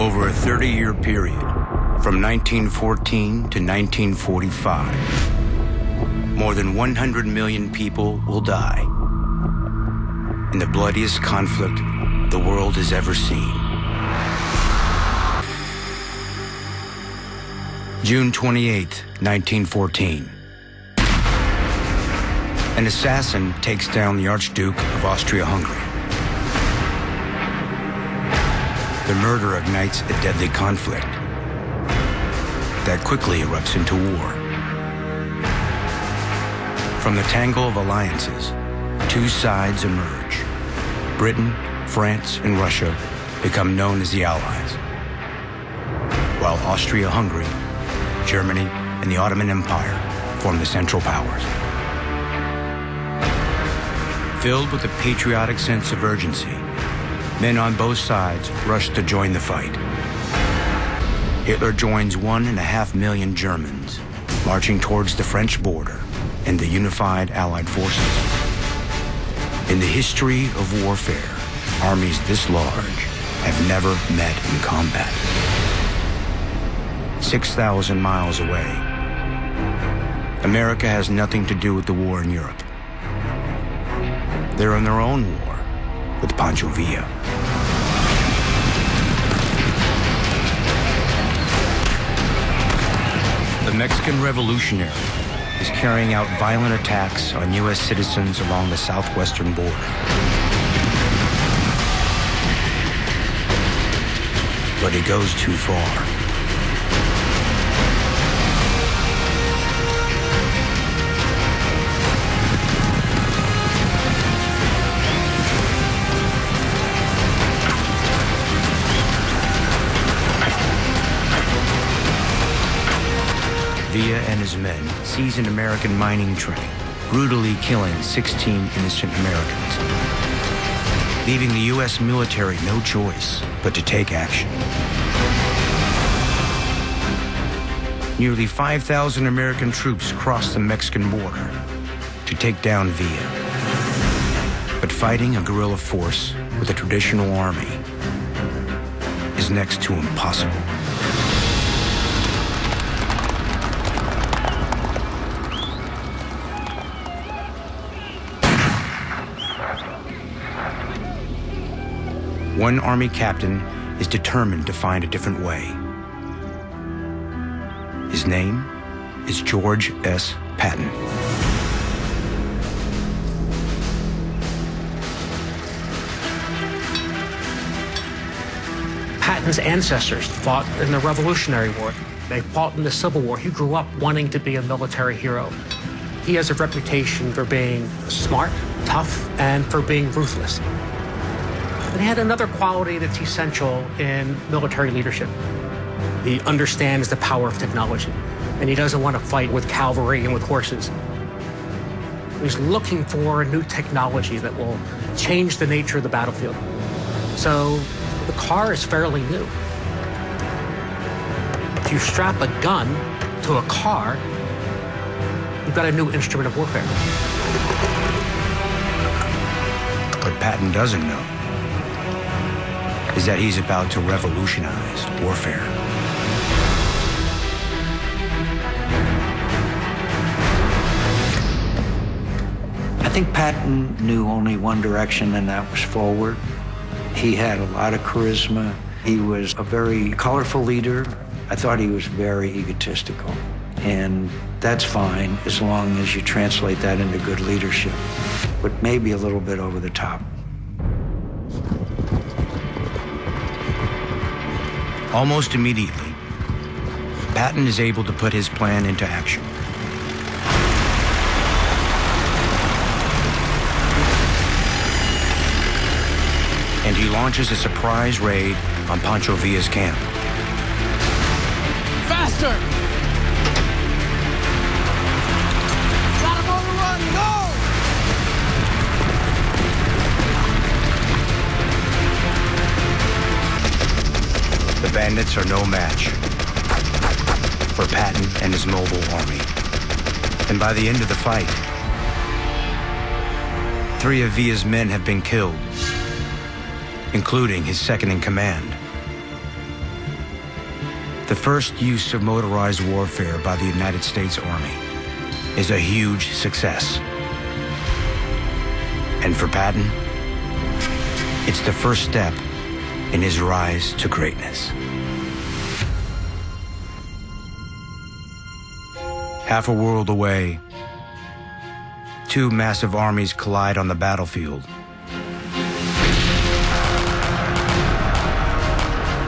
Over a 30-year period, from 1914 to 1945, more than 100 million people will die in the bloodiest conflict the world has ever seen. June 28, 1914. An assassin takes down the Archduke of Austria-Hungary. The murder ignites a deadly conflict that quickly erupts into war. From the tangle of alliances, two sides emerge. Britain, France, and Russia become known as the Allies, while Austria-Hungary, Germany, and the Ottoman Empire form the Central Powers. Filled with a patriotic sense of urgency, men on both sides rush to join the fight. Hitler joins 1.5 million Germans marching towards the French border and the unified Allied forces. In the history of warfare, armies this large have never met in combat. 6,000 miles away, America has nothing to do with the war in Europe. They're in their own war with Pancho Villa. The Mexican revolutionary is carrying out violent attacks on U.S. citizens along the southwestern border. But he goes too far. Villa and his men seize an American mining train, brutally killing 16 innocent Americans, leaving the U.S. military no choice but to take action. Nearly 5,000 American troops cross the Mexican border to take down Villa. But fighting a guerrilla force with a traditional army is next to impossible. One Army captain is determined to find a different way. His name is George S. Patton. Patton's ancestors fought in the Revolutionary War. They fought in the Civil War. He grew up wanting to be a military hero. He has a reputation for being smart, tough, and for being ruthless. But he had another quality that's essential in military leadership. He understands the power of technology, and he doesn't want to fight with cavalry and with horses. He's looking for a new technology that will change the nature of the battlefield. So the car is fairly new. If you strap a gun to a car, you've got a new instrument of warfare. What Patton doesn't know is that he's about to revolutionize warfare. I think Patton knew only one direction, and that was forward. He had a lot of charisma. He was a very colorful leader. I thought he was very egotistical. And that's fine as long as you translate that into good leadership, but maybe a little bit over the top. Almost immediately, Patton is able to put his plan into action. And he launches a surprise raid on Pancho Villa's camp. Faster! Got him on the run, go! The bandits are no match for Patton and his mobile army. And by the end of the fight, 3 of Villa's men have been killed, including his second in command. The first use of motorized warfare by the United States Army is a huge success. And for Patton, it's the first step in his rise to greatness. Half a world away, two massive armies collide on the battlefield.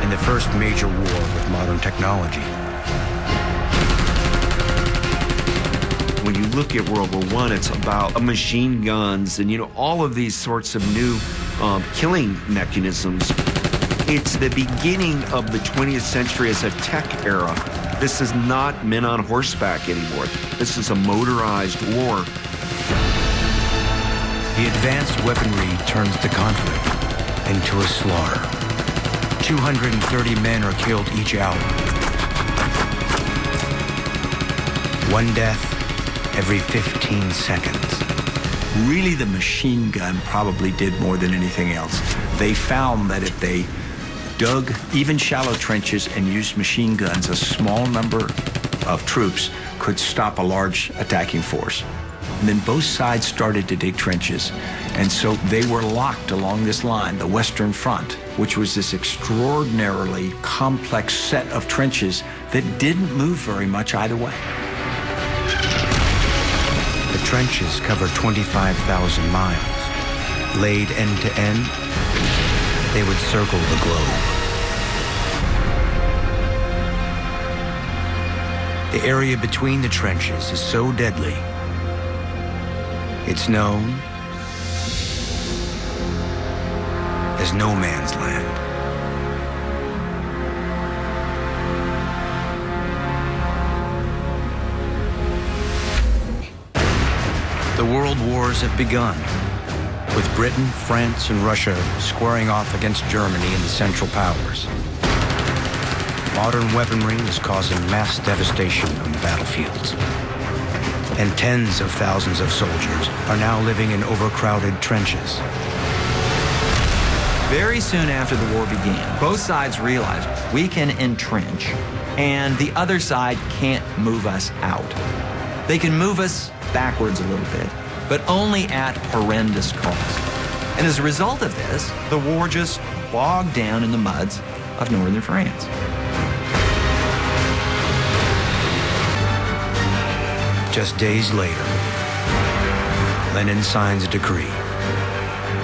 In the first major war with modern technology. When you look at World War I, it's about machine guns and, all of these sorts of new killing mechanisms. It's the beginning of the 20th century as a tech era. This is not men on horseback anymore. This is a motorized war. The advanced weaponry turns the conflict into a slaughter. 230 men are killed each hour. One death every 15 seconds. Really, the machine gun probably did more than anything else. They found that if they dug even shallow trenches and used machine guns, a small number of troops could stop a large attacking force. And then both sides started to dig trenches. And so they were locked along this line, the Western Front, which was this extraordinarily complex set of trenches that didn't move very much either way. The trenches cover 25,000 miles. Laid end to end, they would circle the globe. The area between the trenches is so deadly, it's known as no man's land. The world wars have begun, with Britain, France, and Russia squaring off against Germany and the Central Powers. Modern weaponry is causing mass devastation on the battlefields. And tens of thousands of soldiers are now living in overcrowded trenches. Very soon after the war began, both sides realized we can entrench, and the other side can't move us out. They can move us backwards a little bit, but only at horrendous cost. And as a result of this, the war just bogged down in the muds of northern France. Just days later, Lenin signs a decree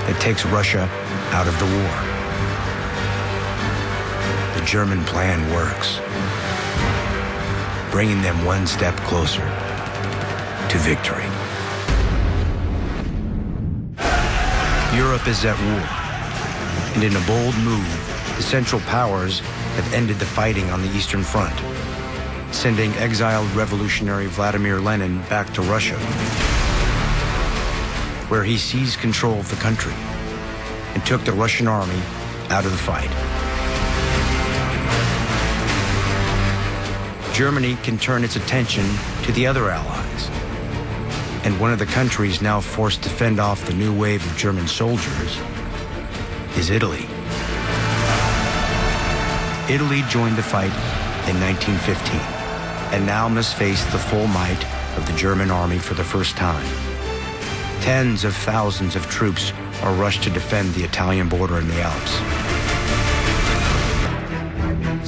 that takes Russia out of the war. The German plan works, bringing them one step closer to victory. Europe is at war, and in a bold move, the Central Powers have ended the fighting on the Eastern Front, sending exiled revolutionary Vladimir Lenin back to Russia, where he seized control of the country and took the Russian army out of the fight. Germany can turn its attention to the other allies, and one of the countries now forced to fend off the new wave of German soldiers is Italy. Italy joined the fight in 1915, and now must face the full might of the German army for the first time. Tens of thousands of troops are rushed to defend the Italian border in the Alps.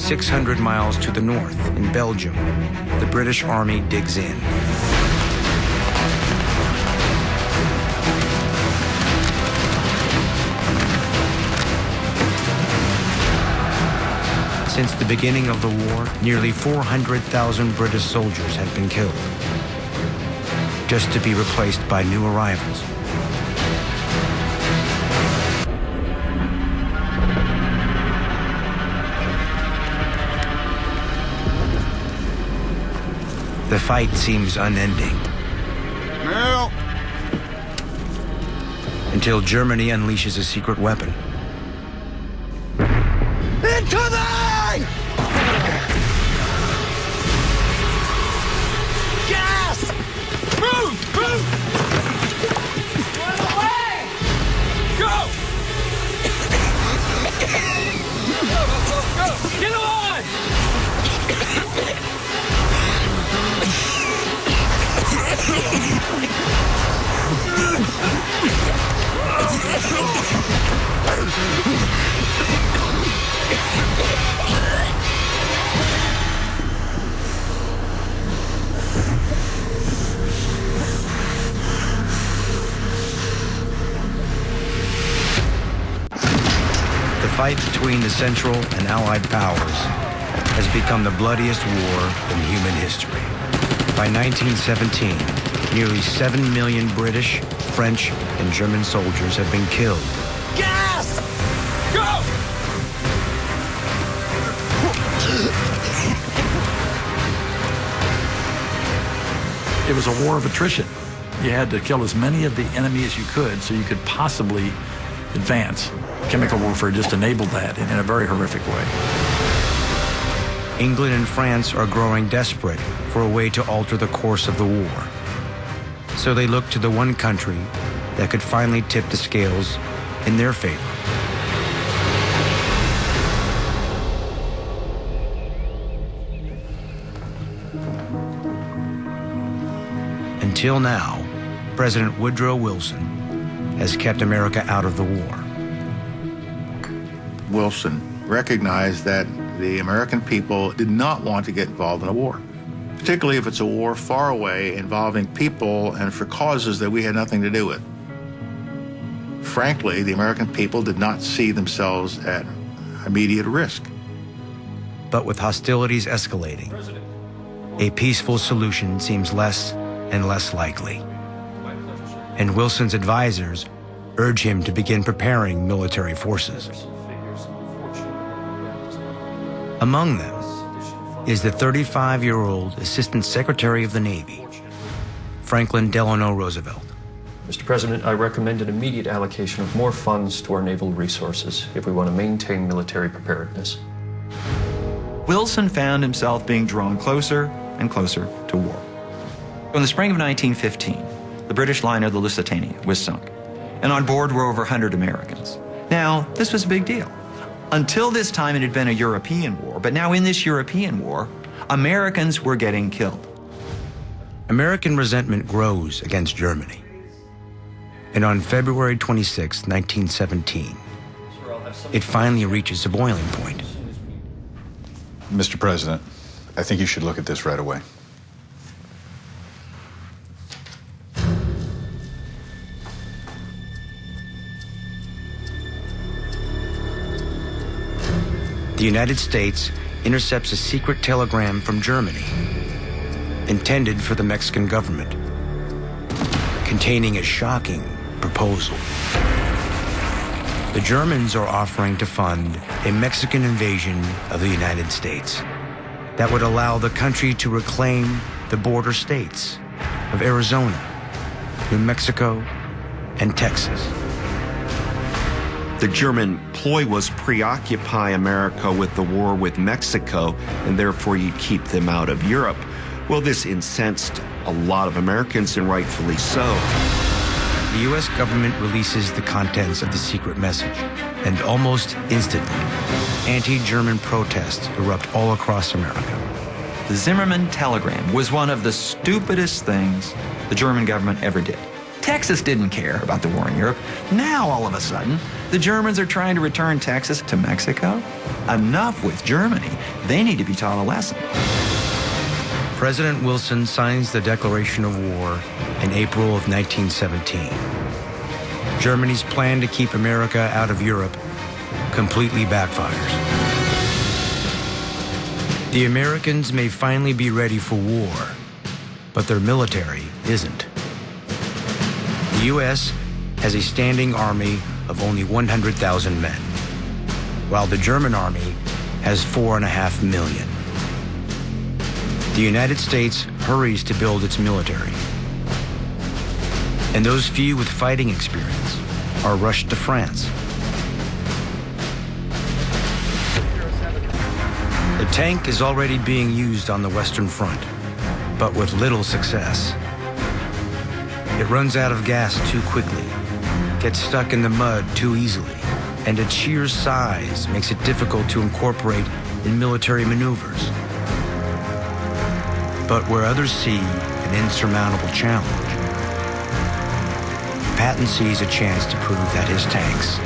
600 miles to the north, in Belgium, the British Army digs in. Since the beginning of the war, nearly 400,000 British soldiers have been killed, just to be replaced by new arrivals. The fight seems unending. Now. Until Germany unleashes a secret weapon. Incoming! Gas! Move! Move! Run away! Go! Go! Go! Get on! The fight between the Central and Allied powers has become the bloodiest war in human history. By 1917, nearly 7 million British, French, and German soldiers have been killed. Gas! Go! It was a war of attrition. You had to kill as many of the enemy as you could so you could possibly advance. Chemical warfare just enabled that in a very horrific way. England and France are growing desperate for a way to alter the course of the war. So they look to the one country that could finally tip the scales in their favor. Until now, President Woodrow Wilson has kept America out of the war. Wilson recognized that the American people did not want to get involved in a war, particularly if it's a war far away involving people and for causes that we had nothing to do with. Frankly, the American people did not see themselves at immediate risk. But with hostilities escalating, a peaceful solution seems less and less likely. And Wilson's advisors urge him to begin preparing military forces. Among them is the 35-year-old Assistant Secretary of the Navy, Franklin Delano Roosevelt. Mr. President, I recommend an immediate allocation of more funds to our naval resources if we want to maintain military preparedness. Wilson found himself being drawn closer and closer to war. In the spring of 1915, the British liner the Lusitania was sunk, and on board were over 100 Americans. Now, this was a big deal. Until this time, it had been a European war, but now in this European war, Americans were getting killed. American resentment grows against Germany. And on February 26, 1917, it finally reaches a boiling point. Mr. President, I think you should look at this right away. The United States intercepts a secret telegram from Germany, intended for the Mexican government, containing a shocking proposal. The Germans are offering to fund a Mexican invasion of the United States that would allow the country to reclaim the border states of Arizona, New Mexico, and Texas. The German ploy was preoccupy America with the war with Mexico, and therefore you'd keep them out of Europe. Well, this incensed a lot of Americans, and rightfully so. The U.S. government releases the contents of the secret message, and almost instantly, anti-German protests erupt all across America. The Zimmermann telegram was one of the stupidest things the German government ever did. Texas didn't care about the war in Europe. Now, all of a sudden, the Germans are trying to return Texas to Mexico? Enough with Germany. They need to be taught a lesson. President Wilson signs the declaration of war in April of 1917. Germany's plan to keep America out of Europe completely backfires. The Americans may finally be ready for war, but their military isn't. The U.S. has a standing army of only 100,000 men, while the German army has 4.5 million. The United States hurries to build its military, and those few with fighting experience are rushed to France. The tank is already being used on the Western Front, but with little success. It runs out of gas too quickly, gets stuck in the mud too easily, and its sheer size makes it difficult to incorporate in military maneuvers. But where others see an insurmountable challenge, Patton sees a chance to prove that his tanks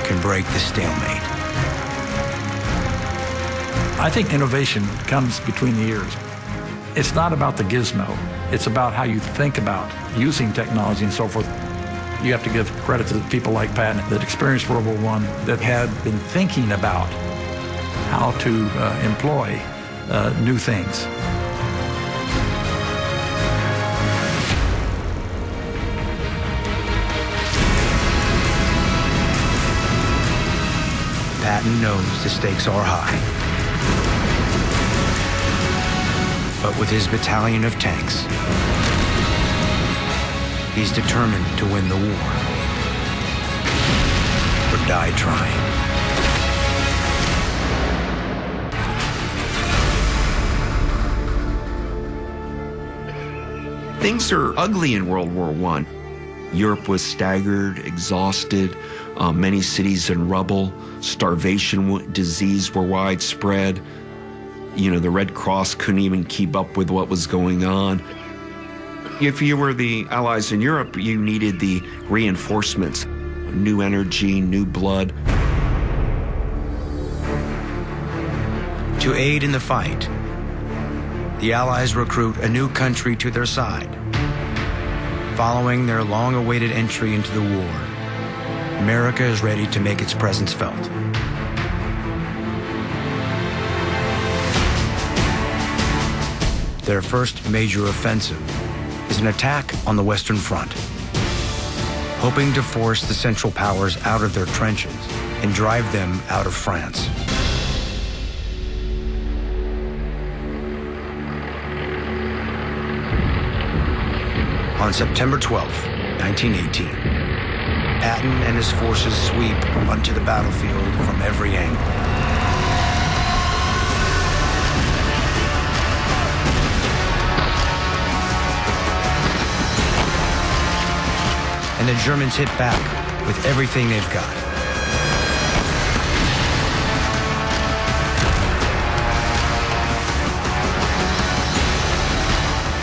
can break the stalemate. I think innovation comes between the ears. It's not about the gizmo. It's about how you think about using technology and so forth. You have to give credit to people like Patton that experienced World War I, that had been thinking about how to employ new things. Patton knows the stakes are high. But with his battalion of tanks, he's determined to win the war or die trying. Things are ugly in World War I. Europe was staggered, exhausted, many cities in rubble, starvation, disease were widespread. You know, the Red Cross couldn't even keep up with what was going on. If you were the Allies in Europe, you needed the reinforcements, new energy, new blood. To aid in the fight, the Allies recruit a new country to their side. Following their long-awaited entry into the war, America is ready to make its presence felt. Their first major offensive is an attack on the Western Front, hoping to force the Central Powers out of their trenches and drive them out of France. On September 12, 1918, Patton and his forces sweep onto the battlefield from every angle. And the Germans hit back with everything they've got.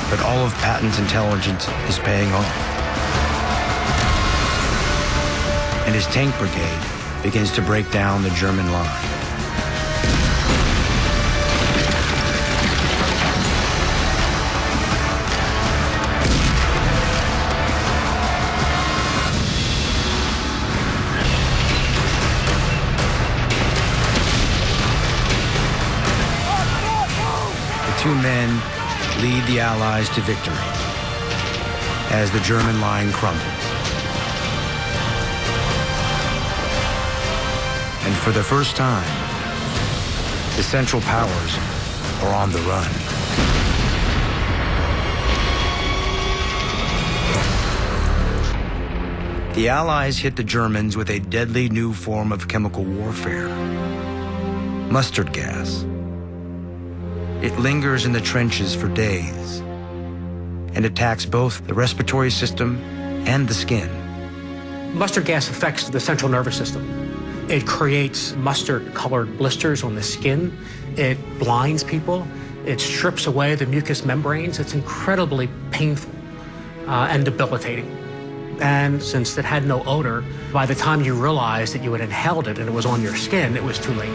But all of Patton's intelligence is paying off. And his tank brigade begins to break down the German line. The two men lead the Allies to victory as the German line crumbles. And for the first time, the Central Powers are on the run. The Allies hit the Germans with a deadly new form of chemical warfare, mustard gas. It lingers in the trenches for days and attacks both the respiratory system and the skin. Mustard gas affects the central nervous system. It creates mustard-colored blisters on the skin. It blinds people. It strips away the mucous membranes. It's incredibly painful and debilitating. And since it had no odor, by the time you realized that you had inhaled it and it was on your skin, it was too late.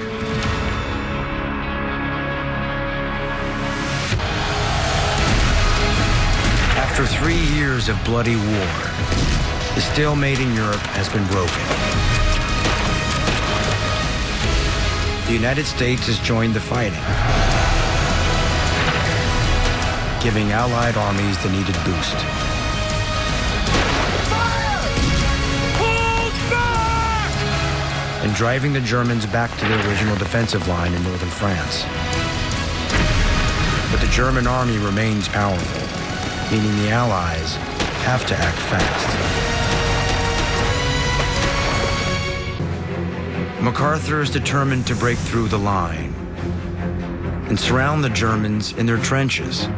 After 3 years of bloody war, the stalemate in Europe has been broken. The United States has joined the fighting, giving Allied armies the needed boost. And driving the Germans back to their original defensive line in northern France. But the German army remains powerful, meaning the Allies have to act fast. MacArthur is determined to break through the line and surround the Germans in their trenches.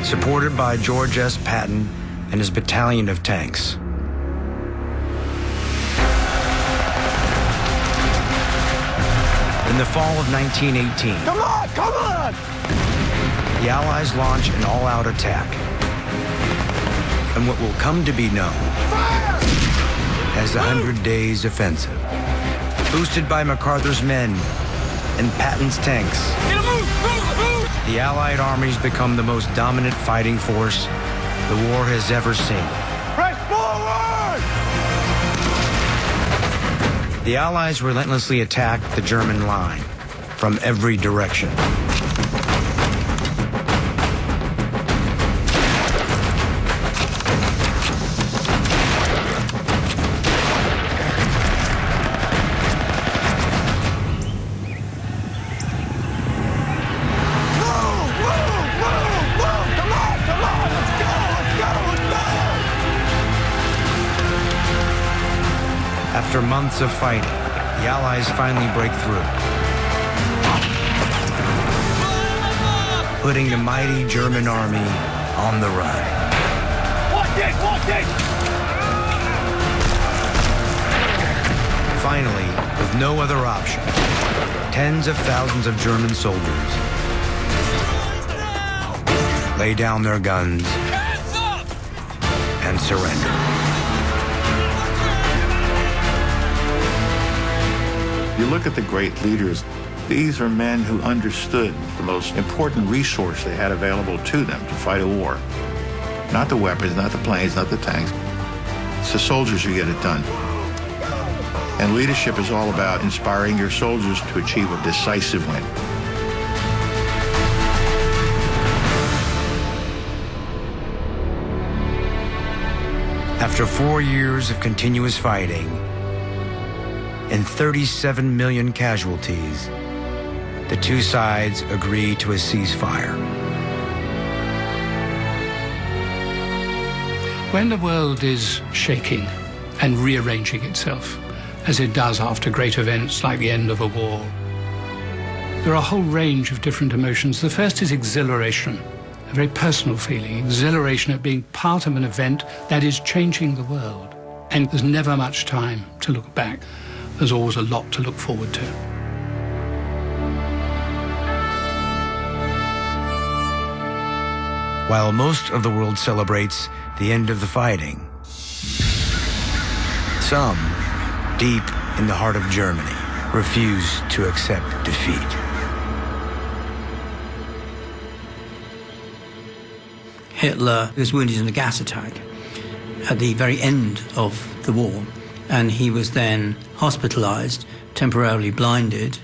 Supported by George S. Patton and his battalion of tanks. In the fall of 1918, Come on! the Allies launch an all-out attack and what will come to be known as the 100 Days Offensive. Boosted by MacArthur's men and Patton's tanks, the Allied armies become the most dominant fighting force the war has ever seen. Press forward! The Allies relentlessly attacked the German line from every direction. After months of fighting, the Allies finally break through, putting the mighty German army on the run. Watch it! Watch it! Finally, with no other option, tens of thousands of German soldiers lay down their guns and surrender. You look at the great leaders, these are men who understood the most important resource they had available to them to fight a war. Not the weapons, not the planes, not the tanks. It's the soldiers who get it done. And leadership is all about inspiring your soldiers to achieve a decisive win. After 4 years of continuous fighting and 37 million casualties, the two sides agree to a ceasefire. When the world is shaking and rearranging itself, as it does after great events like the end of a war, there are a whole range of different emotions. The first is exhilaration, a very personal feeling, exhilaration at being part of an event that is changing the world. And there's never much time to look back. There's always a lot to look forward to. While most of the world celebrates the end of the fighting, some, deep in the heart of Germany, refuse to accept defeat. Hitler was wounded in a gas attack at the very end of the war, and he was then hospitalized, temporarily blinded.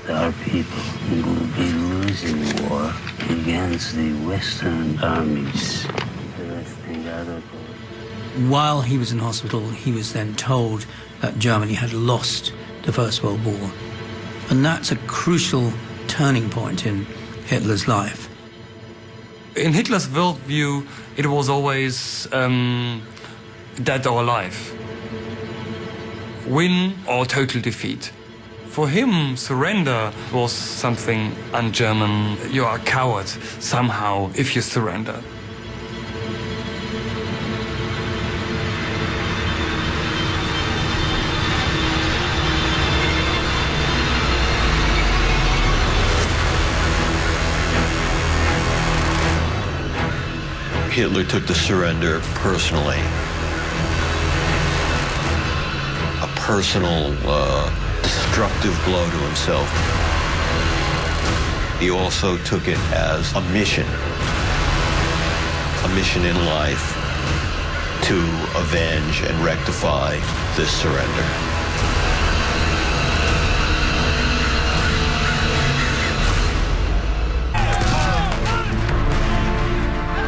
There are people who will be losing war against the Western armies. While he was in hospital, he was then told that Germany had lost the First World War. And that's a crucial turning point in Hitler's life. In Hitler's worldview, it was always dead or alive. Win or total defeat. For him, surrender was something un-German. You are a coward somehow if you surrender. Hitler took the surrender personally. A personal, destructive blow to himself. He also took it as a mission in life to avenge and rectify this surrender.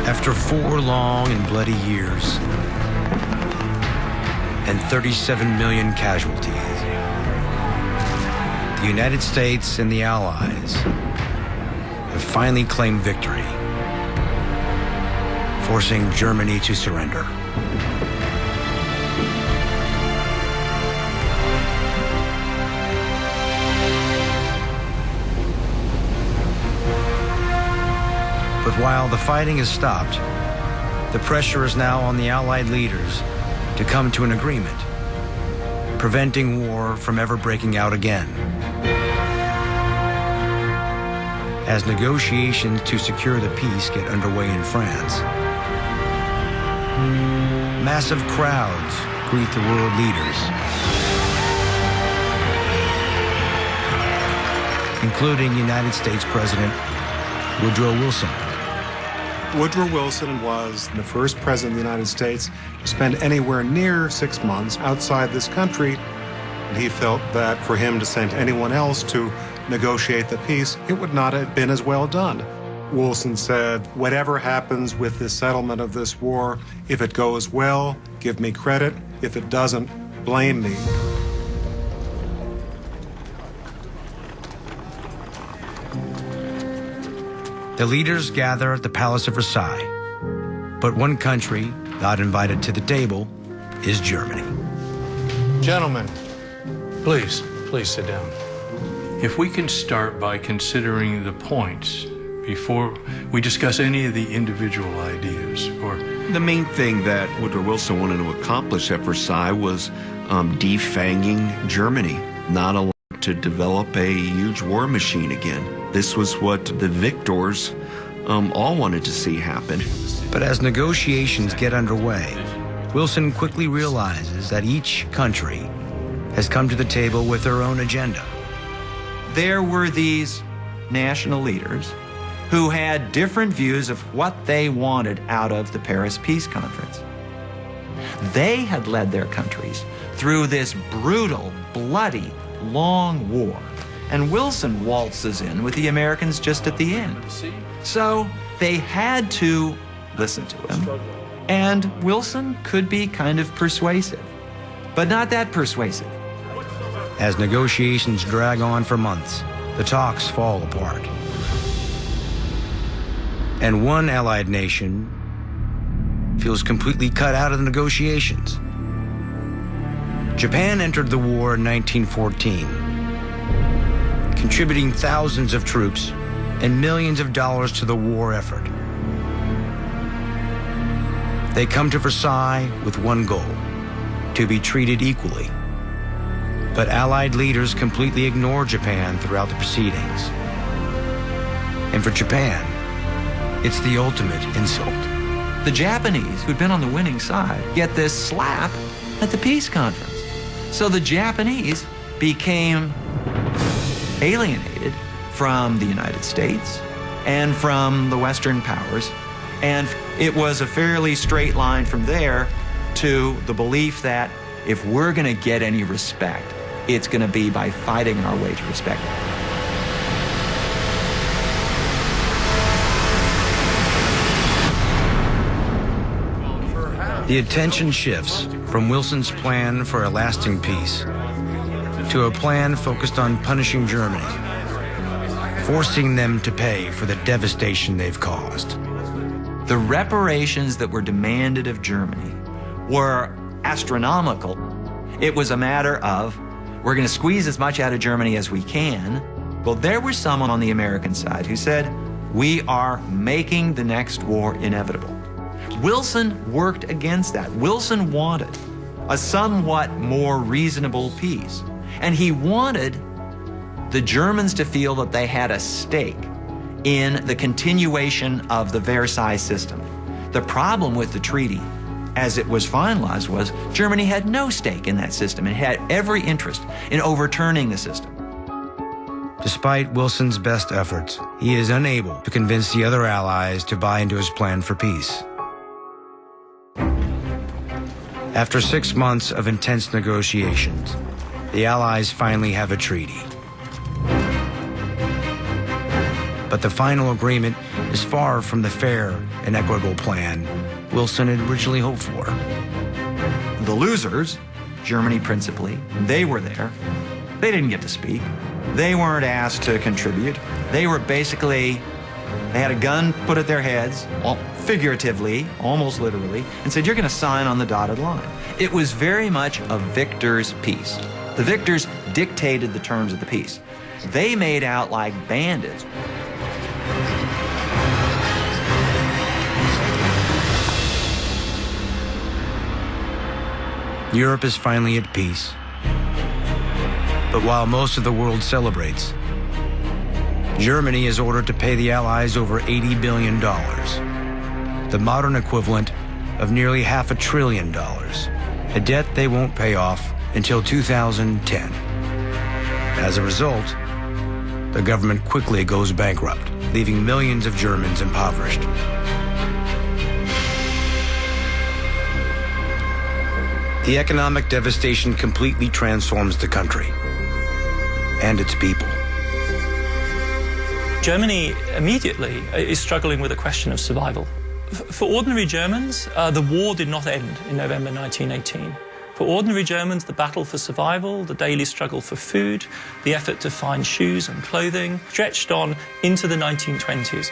After 4 long and bloody years and 37 million casualties, the United States and the Allies have finally claimed victory, forcing Germany to surrender. But while the fighting has stopped, the pressure is now on the Allied leaders to come to an agreement, preventing war from ever breaking out again. As negotiations to secure the peace get underway in France, massive crowds greet the world leaders, including United States President Woodrow Wilson. Woodrow Wilson was the first president of the United States to spend anywhere near 6 months outside this country. And he felt that for him to send anyone else to negotiate the peace, it would not have been as well done. Wilson said, whatever happens with this settlement of this war, if it goes well, give me credit. If it doesn't, blame me. The leaders gather at the Palace of Versailles, but one country not invited to the table is Germany. Gentlemen, please sit down. If we can start by considering the points before we discuss any of the individual ideas, or the main thing that Woodrow Wilson wanted to accomplish at Versailles was defanging Germany, not allowing it to develop a huge war machine again. This was what the victors all wanted to see happen. But as negotiations get underway, Wilson quickly realizes that each country has come to the table with their own agenda. There were these national leaders who had different views of what they wanted out of the Paris Peace Conference. They had led their countries through this brutal, bloody, long war, and Wilson waltzes in with the Americans just at the end. So they had to listen to him, and Wilson could be kind of persuasive, but not that persuasive. As negotiations drag on for months, the talks fall apart. And one allied nation feels completely cut out of the negotiations. Japan entered the war in 1914, contributing thousands of troops and millions of dollars to the war effort. They come to Versailles with one goal: to be treated equally. But Allied leaders completely ignore Japan throughout the proceedings. And for Japan, it's the ultimate insult. The Japanese, who'd been on the winning side, get this slap at the peace conference. So the Japanese became alienated from the United States and from the Western powers. And it was a fairly straight line from there to the belief that if we're going to get any respect, it's going to be by fighting our way to respect. The attention shifts from Wilson's plan for a lasting peace to a plan focused on punishing Germany, forcing them to pay for the devastation they've caused. The reparations that were demanded of Germany were astronomical. It was a matter of, we're going to squeeze as much out of Germany as we can. Well, there was someone on the American side who said, we are making the next war inevitable. Wilson worked against that. Wilson wanted a somewhat more reasonable peace. And he wanted the Germans to feel that they had a stake in the continuation of the Versailles system. The problem with the treaty, as it was finalized, was Germany had no stake in that system and had every interest in overturning the system. Despite Wilson's best efforts, he is unable to convince the other allies to buy into his plan for peace. After 6 months of intense negotiations, the allies finally have a treaty. But the final agreement is far from the fair and equitable plan Wilson had originally hoped for. The losers, Germany principally, they were there. They didn't get to speak. They weren't asked to contribute. They were basically, they had a gun put at their heads, figuratively, almost literally, and said, you're going to sign on the dotted line. It was very much a victor's peace. The victors dictated the terms of the peace. They made out like bandits. Europe is finally at peace. But while most of the world celebrates, Germany is ordered to pay the Allies over $80 billion, the modern equivalent of nearly $500 billion, a debt they won't pay off until 2010. As a result, the government quickly goes bankrupt, leaving millions of Germans impoverished. The economic devastation completely transforms the country and its people. Germany immediately is struggling with a question of survival. For ordinary Germans, the war did not end in November 1918. For ordinary Germans, the battle for survival, the daily struggle for food, the effort to find shoes and clothing stretched on into the 1920s.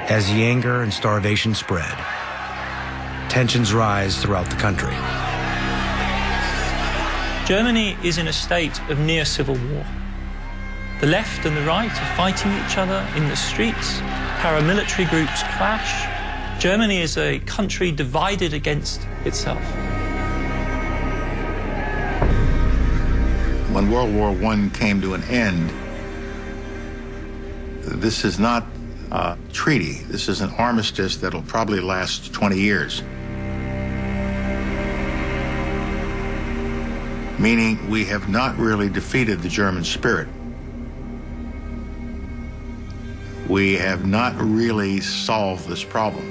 As the anger and starvation spread, tensions rise throughout the country. Germany is in a state of near civil war. The left and the right are fighting each other in the streets. Paramilitary groups clash. Germany is a country divided against itself. When World War I came to an end, this is not a treaty. This is an armistice that'll probably last 20 years. Meaning we have not really defeated the German spirit. We have not really solved this problem.